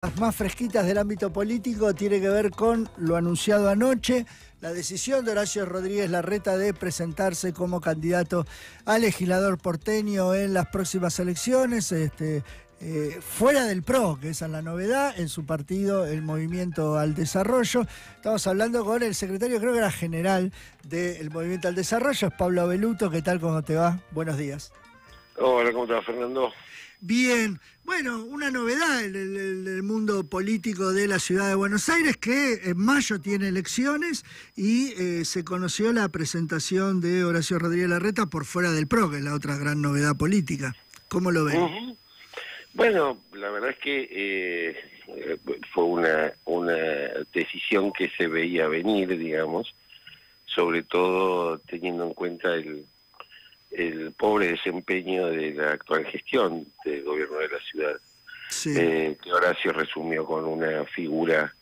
Las más fresquitas del ámbito político tiene que ver con lo anunciado anoche, la decisión de Horacio Rodríguez Larreta de presentarse como candidato a legislador porteño en las próximas elecciones, fuera del PRO, que esa es la novedad, en su partido, el Movimiento al Desarrollo. Estamos hablando con el secretario, creo que era general del Movimiento al Desarrollo, es Pablo Abeluto. ¿Qué tal? ¿Cómo te va? Buenos días. Hola, ¿cómo te va, Fernando? Bien, bueno, una novedad en el mundo político de la ciudad de Buenos Aires, que en mayo tiene elecciones y se conoció la presentación de Horacio Rodríguez Larreta por fuera del PRO, que es la otra gran novedad política. ¿Cómo lo ven? Bueno, la verdad es que fue una decisión que se veía venir, digamos, sobre todo teniendo en cuenta el pobre desempeño de la actual gestión del gobierno de la ciudad, Sí. Que Horacio resumió con una figura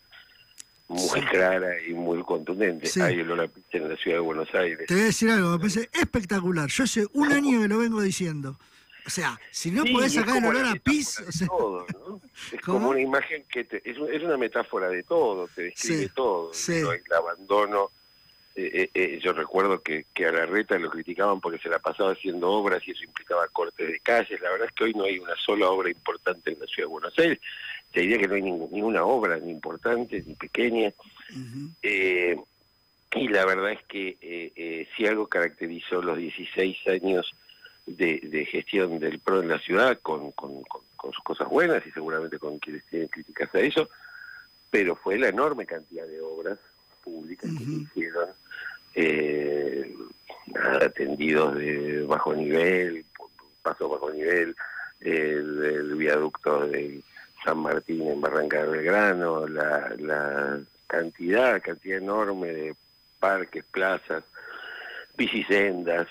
muy clara y muy contundente. Sí. Hay olor a pizza en la ciudad de Buenos Aires. Te voy a decir algo, me parece espectacular. Yo hace un año que lo vengo diciendo. O sea, si no podés sacar el olor a pis... O sea, todo, ¿no? Es ¿cómo? como una imagen que es una metáfora de todo, te describe todo. Sí. ¿No? El abandono. Yo recuerdo que a Larreta lo criticaban porque se la pasaba haciendo obras y eso implicaba cortes de calles. La verdad es que hoy no hay una sola obra importante en la ciudad de Buenos Aires. Te diría que no hay ninguna obra, ni importante, ni pequeña. Y la verdad es que si algo caracterizó los 16 años de gestión del PRO en la ciudad, con sus cosas buenas y seguramente con quienes tienen críticas a eso, pero fue la enorme cantidad de obras públicas que se hicieron, atendidos de bajo nivel, paso bajo nivel, el viaducto de San Martín en Barranca de Belgrano, la cantidad enorme de parques, plazas, bicisendas,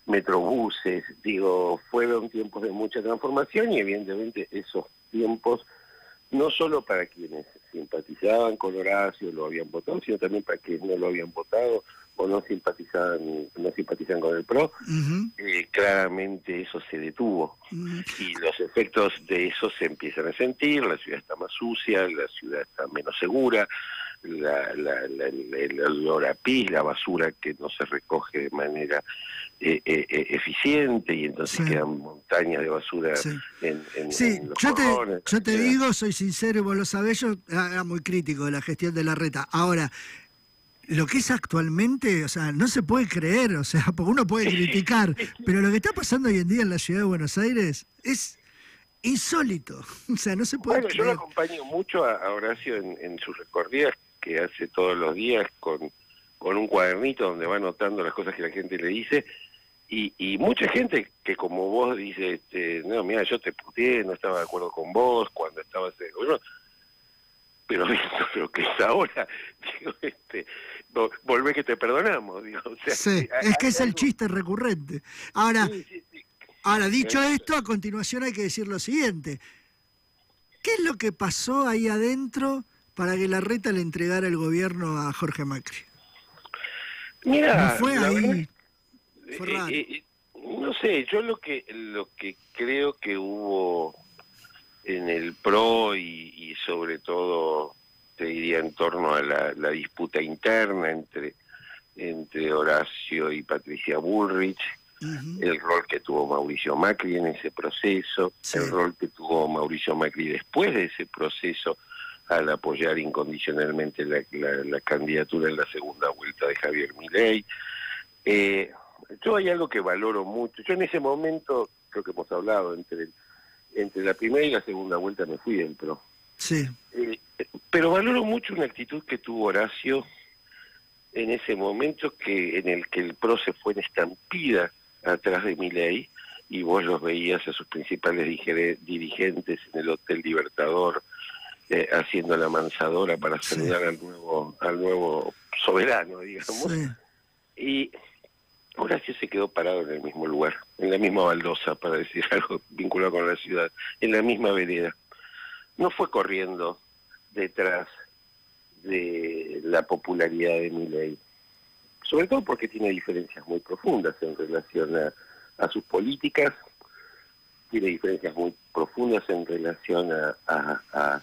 metrobuses, fueron tiempos de mucha transformación y evidentemente esos tiempos, no solo para quienes simpatizaban con Horacio, lo habían votado, sino también para quienes no lo habían votado o no simpatizan con el PRO, claramente eso se detuvo. Y los efectos de eso se empiezan a sentir, la ciudad está más sucia, la ciudad está menos segura, el olor a pis, la basura que no se recoge de manera eficiente y entonces quedan montañas de basura en los cordones. Yo te digo, soy sincero y vos lo sabés, yo era muy crítico de la gestión de Larreta. Ahora, lo que es actualmente, o sea, no se puede creer, o sea, porque uno puede criticar, pero lo que está pasando hoy en día en la ciudad de Buenos Aires es insólito, o sea, no se puede creer. Yo lo acompaño mucho a Horacio en sus recorridas que hace todos los días con un cuadernito donde va anotando las cosas que la gente le dice, y mucha gente que como vos dice, no, mira, yo te puteé, no estaba de acuerdo con vos cuando estabas en el gobierno, pero viendo lo que es ahora, volvé que te perdonamos, o sea, es que es el chiste recurrente. Ahora, ahora, dicho esto, a continuación hay que decir lo siguiente. ¿Qué es lo que pasó ahí adentro para que Larreta le entregara el gobierno a Jorge Macri? Mira, no fue ahí, verdad, fue raro. No sé, yo lo que creo que hubo en el PRO y sobre todo, te diría, en torno a la disputa interna entre Horacio y Patricia Bullrich, el rol que tuvo Mauricio Macri en ese proceso, el rol que tuvo Mauricio Macri después de ese proceso al apoyar incondicionalmente la candidatura en la segunda vuelta de Javier Milei. Yo hay algo que valoro mucho. Yo en ese momento, creo que hemos hablado, entre la primera y la segunda vuelta me fui del PRO. Pero valoro mucho una actitud que tuvo Horacio en ese momento en el que el PRO se fue en estampida atrás de Milei y vos los veías a sus principales dirigentes en el Hotel Libertador haciendo la mansadora para saludar al nuevo soberano, digamos. Y Horacio se quedó parado en el mismo lugar, en la misma baldosa, para decir algo vinculado con la ciudad, en la misma vereda. No fue corriendo detrás de la popularidad de Milei, sobre todo porque tiene diferencias muy profundas en relación a sus políticas, tiene diferencias muy profundas en relación a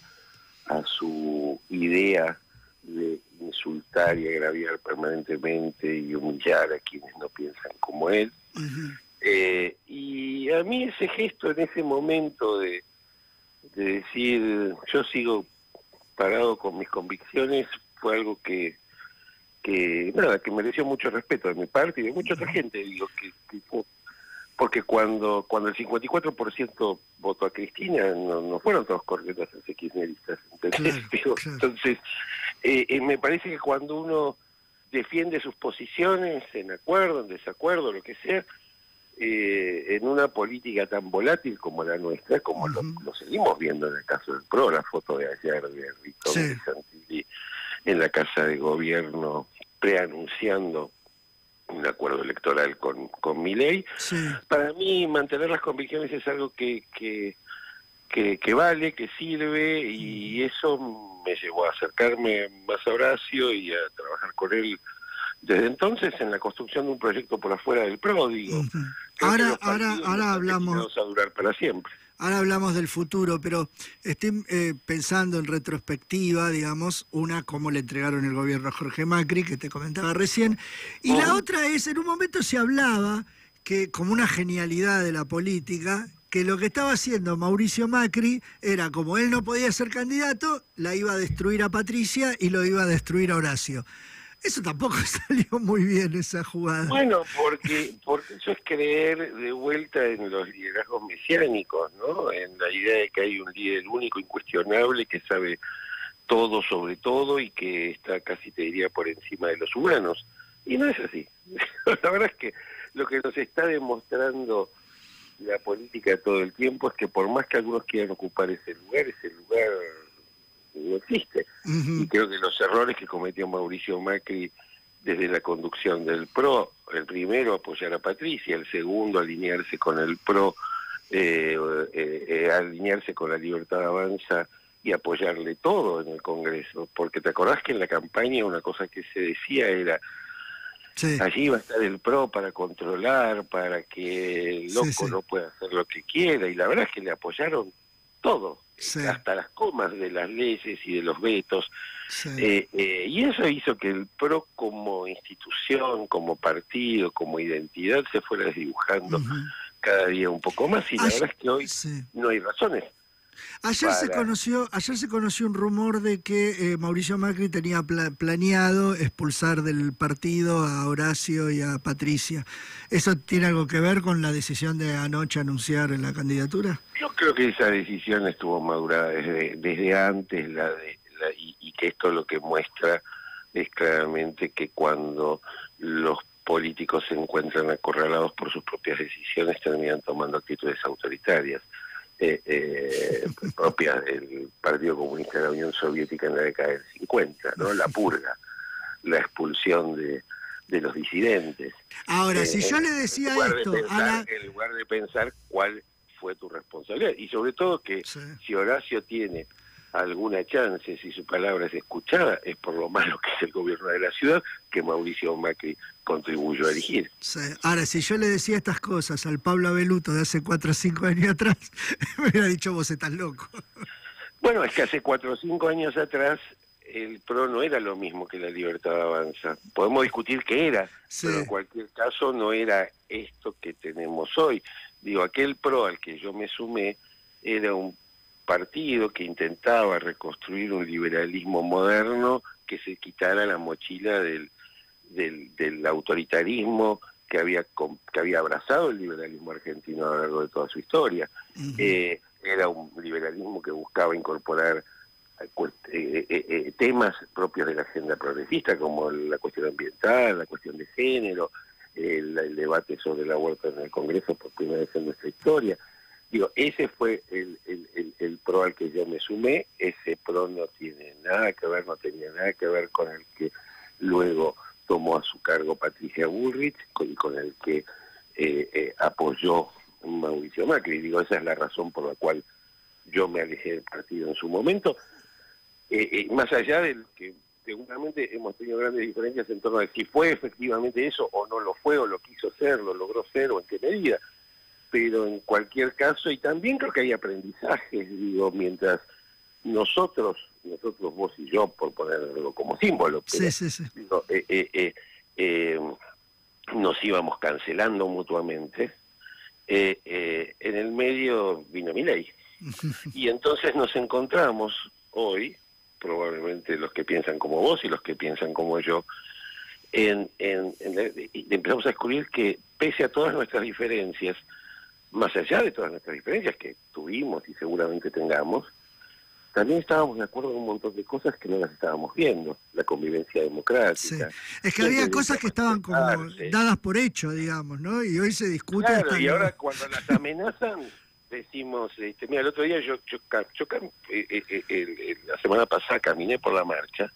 su idea de insultar y agraviar permanentemente y humillar a quienes no piensan como él. Y a mí ese gesto en ese momento de decir yo sigo parado con mis convicciones fue algo que mereció mucho respeto de mi parte y de mucha otra gente, digo, porque cuando el 54% votó a Cristina, no fueron todos correctos kirchneristas, ¿entendés? Claro. Entonces, me parece que cuando uno defiende sus posiciones, en acuerdo, en desacuerdo, lo que sea, en una política tan volátil como la nuestra, como lo seguimos viendo en el caso del PRO, la foto de ayer de Rito Santilli en la Casa de Gobierno, preanunciando un acuerdo electoral con Milei. Para mí mantener las convicciones es algo que vale, que sirve, y eso me llevó a acercarme más a Horacio y a trabajar con él desde entonces en la construcción de un proyecto por afuera del PRO, digo. Ahora hablamos a durar para siempre. Ahora hablamos del futuro, pero estoy pensando en retrospectiva, digamos, una cómo le entregaron el gobierno a Jorge Macri, que te comentaba recién, y la otra es, en un momento se hablaba que, como una genialidad de la política, que lo que estaba haciendo Mauricio Macri era, como él no podía ser candidato, la iba a destruir a Patricia y lo iba a destruir a Horacio. Eso tampoco salió muy bien, esa jugada. Bueno, porque eso es creer de vuelta en los liderazgos mesiánicos, ¿no? En la idea de que hay un líder único, incuestionable, que sabe todo sobre todo y que está casi, te diría, por encima de los humanos. Y no es así. La verdad es que lo que nos está demostrando la política todo el tiempo es que por más que algunos quieran ocupar ese lugar no existe. Y creo que los errores que cometió Mauricio Macri desde la conducción del PRO, el primero apoyar a Patricia, el segundo alinearse con el PRO, alinearse con la Libertad Avanza y apoyarle todo en el Congreso, porque te acordás que en la campaña una cosa que se decía era allí va a estar el PRO para controlar, para que el loco no pueda hacer lo que quiera, y la verdad es que le apoyaron todo, hasta las comas de las leyes y de los vetos, y eso hizo que el PRO como institución, como partido, como identidad se fuera desdibujando cada día un poco más, y la verdad es que hoy no hay razones. Ayer se conoció un rumor de que Mauricio Macri tenía planeado expulsar del partido a Horacio y a Patricia. ¿Eso tiene algo que ver con la decisión de anoche anunciar la candidatura? Yo creo que esa decisión estuvo madurada desde antes, y que esto lo que muestra es claramente que cuando los políticos se encuentran acorralados por sus propias decisiones terminan tomando actitudes autoritarias. Propias del Partido Comunista de la Unión Soviética en la década del 50, ¿no? La purga, la expulsión de los disidentes. Ahora, si yo le decía en lugar de pensar cuál fue tu responsabilidad, y sobre todo que si Horacio tiene alguna chance, si su palabra es escuchada, es por lo malo que es el gobierno de la ciudad, que Mauricio Macri contribuyó a elegir. Ahora, si yo le decía estas cosas al Pablo Abeluto de hace 4 o 5 años atrás, me hubiera dicho, vos estás loco. Bueno, es que hace 4 o 5 años atrás el PRO no era lo mismo que la Libertad Avanza. Podemos discutir qué era, pero en cualquier caso no era esto que tenemos hoy. Digo, aquel PRO al que yo me sumé era un partido que intentaba reconstruir un liberalismo moderno que se quitara la mochila del autoritarismo que había abrazado el liberalismo argentino a lo largo de toda su historia. Era un liberalismo que buscaba incorporar temas propios de la agenda progresista, como la cuestión ambiental, la cuestión de género, el debate sobre el aborto en el Congreso por primera vez en nuestra historia. Digo, ese fue el PRO al que yo me sumé. Ese PRO no tenía nada que ver con el que luego tomó a su cargo Patricia Bullrich y con el que apoyó Mauricio Macri. Digo, esa es la razón por la cual yo me alejé del partido en su momento. Más allá de que seguramente hemos tenido grandes diferencias en torno a si fue efectivamente eso o no lo fue, o lo quiso ser, lo logró ser, o en qué medida. pero en cualquier caso, y también creo que hay aprendizajes, digo, mientras nosotros, vos y yo, por ponerlo como símbolo, pero, digo, nos íbamos cancelando mutuamente, en el medio vino Milei. Y entonces nos encontramos hoy, probablemente los que piensan como vos y los que piensan como yo, empezamos a descubrir que pese a todas nuestras diferencias, más allá de todas nuestras diferencias que tuvimos y seguramente tengamos, también estábamos de acuerdo en un montón de cosas que no las estábamos viendo, la convivencia democrática. Sí. Es que había cosas que estaban como dadas por hecho, digamos, ¿no? Y hoy se discute. Claro, y ahora cuando las amenazan, decimos, mira, el otro día la semana pasada caminé por la marcha,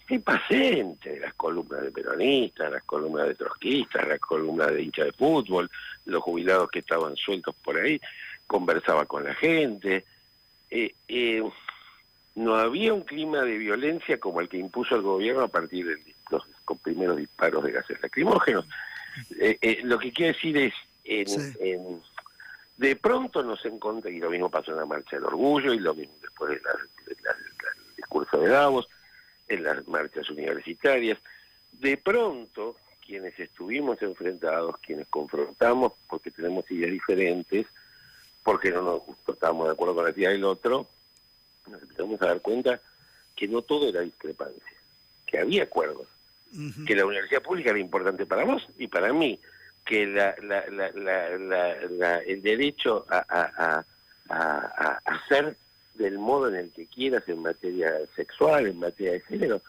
y pasé entre las columnas de peronistas, las columnas de trotskistas, las columnas de hinchas de fútbol, los jubilados que estaban sueltos por ahí, conversaba con la gente. No había un clima de violencia como el que impuso el gobierno a partir de los primeros disparos de gases lacrimógenos. Lo que quiero decir es, de pronto nos encontramos, y lo mismo pasó en la Marcha del Orgullo, y lo mismo después del discurso de Davos, en las marchas universitarias, de pronto quienes estuvimos enfrentados, quienes confrontamos porque tenemos ideas diferentes, porque no nos estábamos de acuerdo con la idea del otro, nos empezamos a dar cuenta que no todo era discrepancia, que había acuerdos, que la universidad pública era importante para vos y para mí, que el derecho a hacer del modo en el que quieras en materia sexual, en materia de género,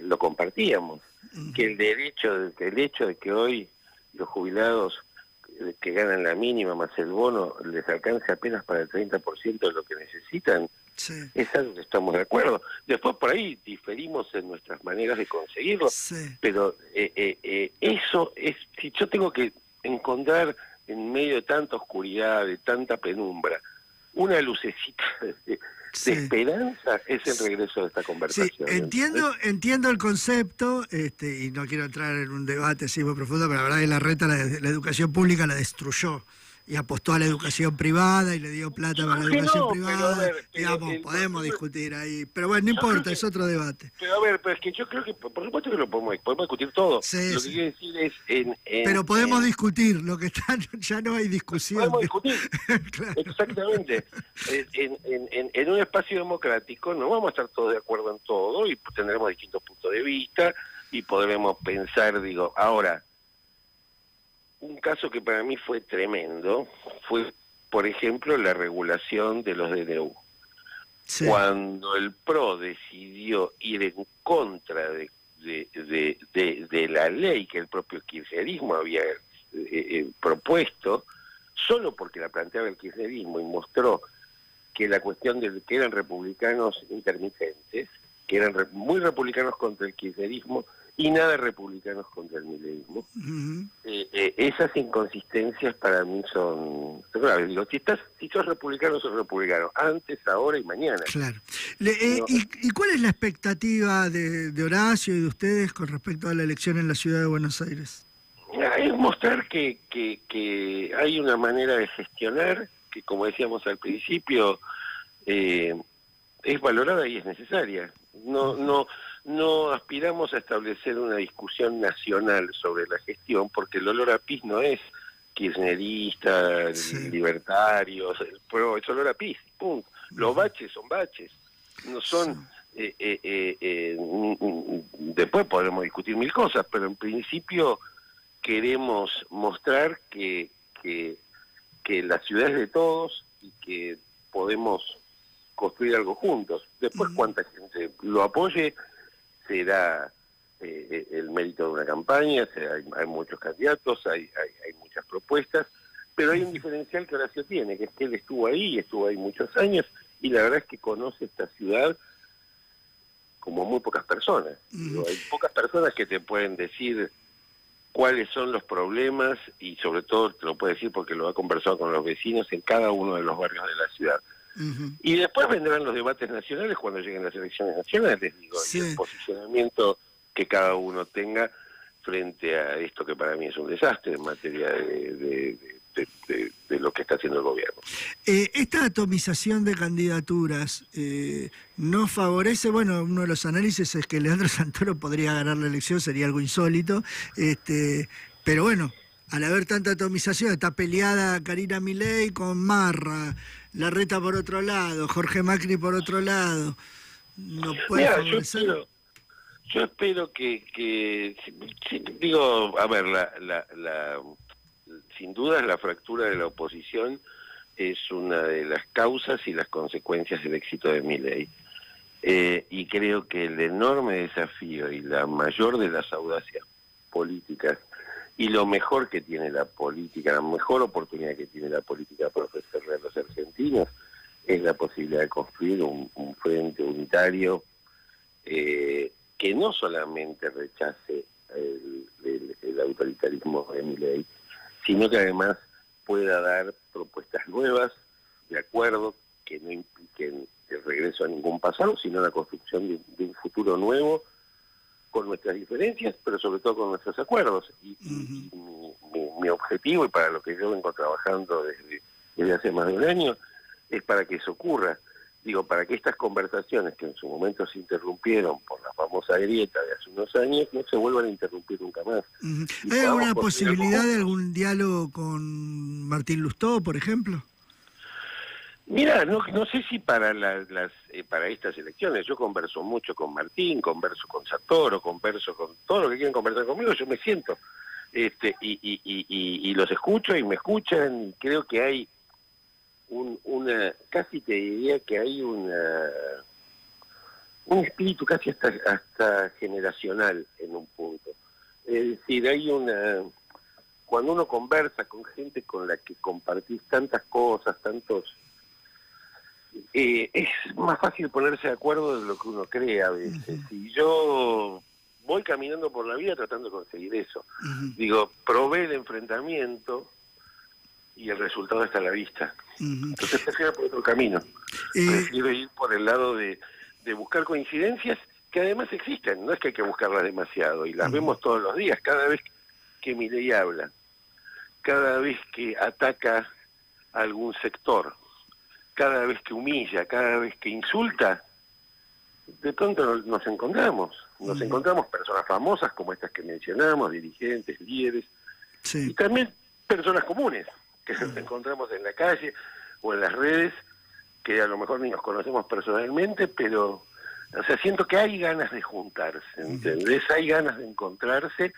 lo compartíamos, que el hecho de que hoy los jubilados que ganan la mínima más el bono les alcance apenas para el 30% de lo que necesitan, es algo que estamos de acuerdo. Después por ahí diferimos en nuestras maneras de conseguirlo, pero eso es, si yo tengo que encontrar en medio de tanta oscuridad, de tanta penumbra, una lucecita de esperanza, es el regreso de esta conversación. Sí, entiendo el concepto, y no quiero entrar en un debate así muy profundo, pero la verdad que Larreta la educación pública la destruyó y apostó a la educación privada y le dio plata para la educación privada. Digamos, podemos discutir ahí, pero bueno, no importa, es otro debate. Pero es que yo creo que, por supuesto que lo podemos discutir todo. Lo que quiero decir es... pero podemos discutir, lo que está, ya no hay discusión. Podemos discutir, claro. Exactamente. En un espacio democrático no vamos a estar todos de acuerdo en todo y tendremos distintos puntos de vista y podremos pensar, ahora... Un caso que para mí fue tremendo fue, por ejemplo, la regulación de los DNU. Cuando el PRO decidió ir en contra de la ley que el propio kirchnerismo había propuesto, solo porque la planteaba el kirchnerismo y mostró que la cuestión de que eran republicanos intermitentes, que eran muy republicanos contra el kirchnerismo, y nada republicanos contra el mileísmo. Esas inconsistencias para mí son graves. Si sos republicano, sos republicano, antes, ahora y mañana. Claro. ¿Y cuál es la expectativa de Horacio y de ustedes con respecto a la elección en la ciudad de Buenos Aires? Es mostrar que hay una manera de gestionar que, como decíamos al principio, es valorada y es necesaria. No aspiramos a establecer una discusión nacional sobre la gestión, porque el olor a pis no es kirchnerista, libertarios, el PRO, es olor a pis, punto. Los baches son baches, no son... después podremos discutir mil cosas, pero en principio queremos mostrar que la ciudad es de todos y que podemos construir algo juntos. Después cuánta gente lo apoye será el mérito de una campaña, hay muchos candidatos, hay muchas propuestas, pero hay un diferencial que Horacio tiene, que es que él estuvo ahí muchos años, y la verdad es que conoce esta ciudad como muy pocas personas. Hay pocas personas que te pueden decir cuáles son los problemas, y sobre todo te lo puede decir porque lo ha conversado con los vecinos en cada uno de los barrios de la ciudad. Y después vendrán los debates nacionales cuando lleguen las elecciones nacionales, y el posicionamiento que cada uno tenga frente a esto que para mí es un desastre en materia de lo que está haciendo el gobierno. Esta atomización de candidaturas no favorece, bueno, uno de los análisis es que Leandro Santoro podría ganar la elección, sería algo insólito, pero bueno, al haber tanta atomización, está peleada Karina Milei con Marra, Larreta por otro lado, Jorge Macri por otro lado, no puede favorecer. Yo espero que digo, a ver, sin duda la fractura de la oposición es una de las causas y las consecuencias del éxito de Milei. Y creo que el enorme desafío y la mayor de las audacias políticas y lo mejor que tiene la política, la mejor oportunidad que tiene la política para ofrecerle a los argentinos es la posibilidad de construir un frente unitario que no solamente rechace el autoritarismo de Milei, sino que además pueda dar propuestas nuevas, de acuerdo, que no impliquen el regreso a ningún pasado, sino la construcción de un futuro nuevo, con nuestras diferencias, pero sobre todo con nuestros acuerdos. Y mi objetivo, y para lo que yo vengo trabajando desde hace más de un año, es para que eso ocurra. Digo, para que estas conversaciones que en su momento se interrumpieron por la famosa grieta de hace unos años, no se vuelvan a interrumpir nunca más. ¿Hay alguna posibilidad de algún diálogo con Martín Lustó, por ejemplo? Mira, no sé si para para estas elecciones. Yo converso mucho con Martín, converso con Santoro, converso con todo lo que quieren conversar conmigo. Yo me siento y los escucho y me escuchan. Y creo que hay casi te diría que hay un espíritu casi hasta generacional en un punto. Es decir, cuando uno conversa con gente con la que compartís tantas cosas, es más fácil ponerse de acuerdo de lo que uno cree a veces. Y yo voy caminando por la vida tratando de conseguir eso. Digo, probé el enfrentamiento y el resultado está a la vista. Entonces prefiero por otro camino. Prefiero ir por el lado de buscar coincidencias que además existen. No es que hay que buscarlas demasiado, y las vemos todos los días. Cada vez que Milei habla, cada vez que ataca a algún sector, cada vez que humilla, cada vez que insulta, de pronto nos encontramos. Nos encontramos personas famosas como estas que mencionamos, dirigentes, líderes, y también personas comunes que nos encontramos en la calle o en las redes, que a lo mejor ni nos conocemos personalmente, pero siento que hay ganas de juntarse, ¿entendés? Hay ganas de encontrarse,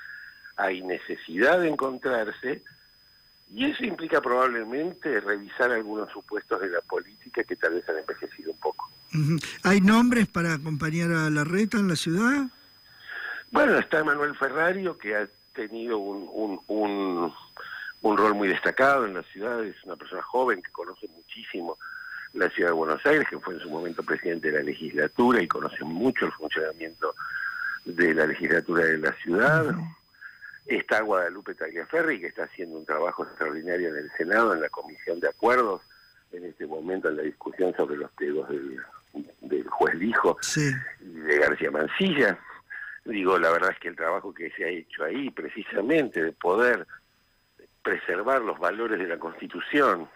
hay necesidad de encontrarse, y eso implica probablemente revisar algunos supuestos de la política que tal vez han envejecido un poco. ¿Hay nombres para acompañar a Larreta en la ciudad? Bueno, está Manuel Ferrario, que ha tenido un rol muy destacado en la ciudad. Es una persona joven que conoce muchísimo la ciudad de Buenos Aires, que fue en su momento presidente de la legislatura y conoce mucho el funcionamiento de la legislatura de la ciudad. Está Guadalupe Tagliaferri, que está haciendo un trabajo extraordinario en el Senado, en la Comisión de Acuerdos, en este momento en la discusión sobre los pliegos del juez Lijo y de García Mansilla. Digo, la verdad es que el trabajo que se ha hecho ahí, precisamente de poder preservar los valores de la Constitución,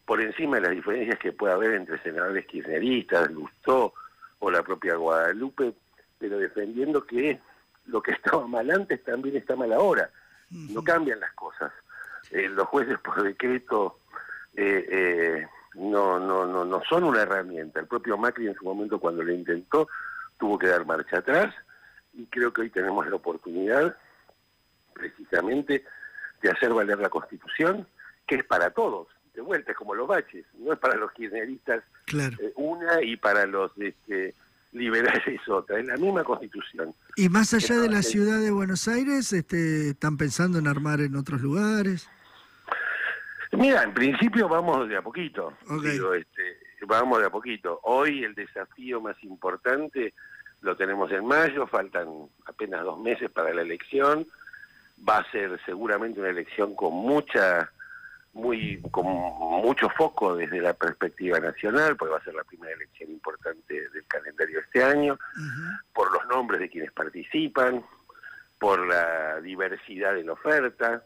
por encima de las diferencias que pueda haber entre senadores kirchneristas, Lustó o la propia Guadalupe, pero defendiendo que lo que estaba mal antes también está mal ahora. No cambian las cosas. Los jueces por decreto no son una herramienta. El propio Macri en su momento, cuando lo intentó, tuvo que dar marcha atrás, y creo que hoy tenemos la oportunidad precisamente de hacer valer la Constitución, que es para todos. De vuelta, es como los baches, no es para los kirchneristas una y para los liberales otra, es la misma Constitución. ¿Y más allá de la ciudad de Buenos Aires, están pensando en armar en otros lugares? Mira, en principio vamos de a poquito. Digo, vamos de a poquito. Hoy el desafío más importante lo tenemos en mayo, faltan apenas 2 meses para la elección. Va a ser seguramente una elección con mucho foco desde la perspectiva nacional, porque va a ser la primera elección importante del calendario este año, por los nombres de quienes participan, por la diversidad de la oferta,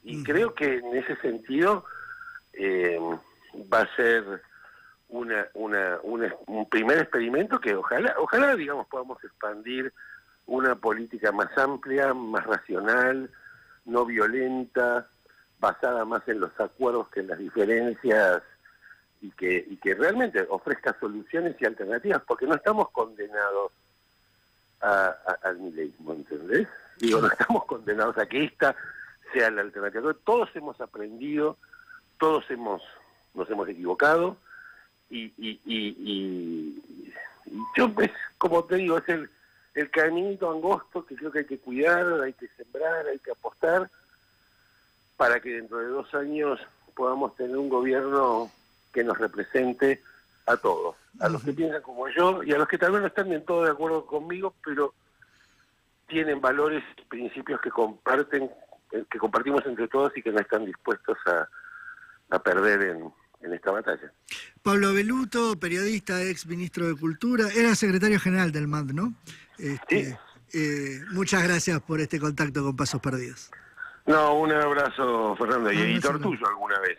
y creo que en ese sentido va a ser un primer experimento que ojalá digamos podamos expandir una política más amplia, más racional, no violenta, basada más en los acuerdos que en las diferencias, y que realmente ofrezca soluciones y alternativas, porque no estamos condenados al mileísmo, ¿entendés? Digo, no estamos condenados a que esta sea la alternativa. Todos hemos aprendido, todos nos hemos equivocado, y yo, pues, como te digo, es el caminito angosto que creo que hay que cuidar, hay que sembrar, hay que apostar, para que dentro de 2 años podamos tener un gobierno que nos represente a todos, a los que piensan como yo y a los que tal vez no están del todo de acuerdo conmigo, pero tienen valores y principios que compartimos entre todos y que no están dispuestos a perder en esta batalla. Pablo Belluto, periodista, ex ministro de Cultura, era secretario general del MAD, ¿no? Sí. Muchas gracias por este contacto con Pasos Perdidos. No, un abrazo, Fernando, y editor tuyo alguna vez.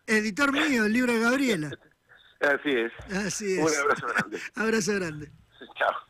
Editor mío, el libro de Gabriela. Así es. Así es. Un abrazo grande. Abrazo grande. Chao.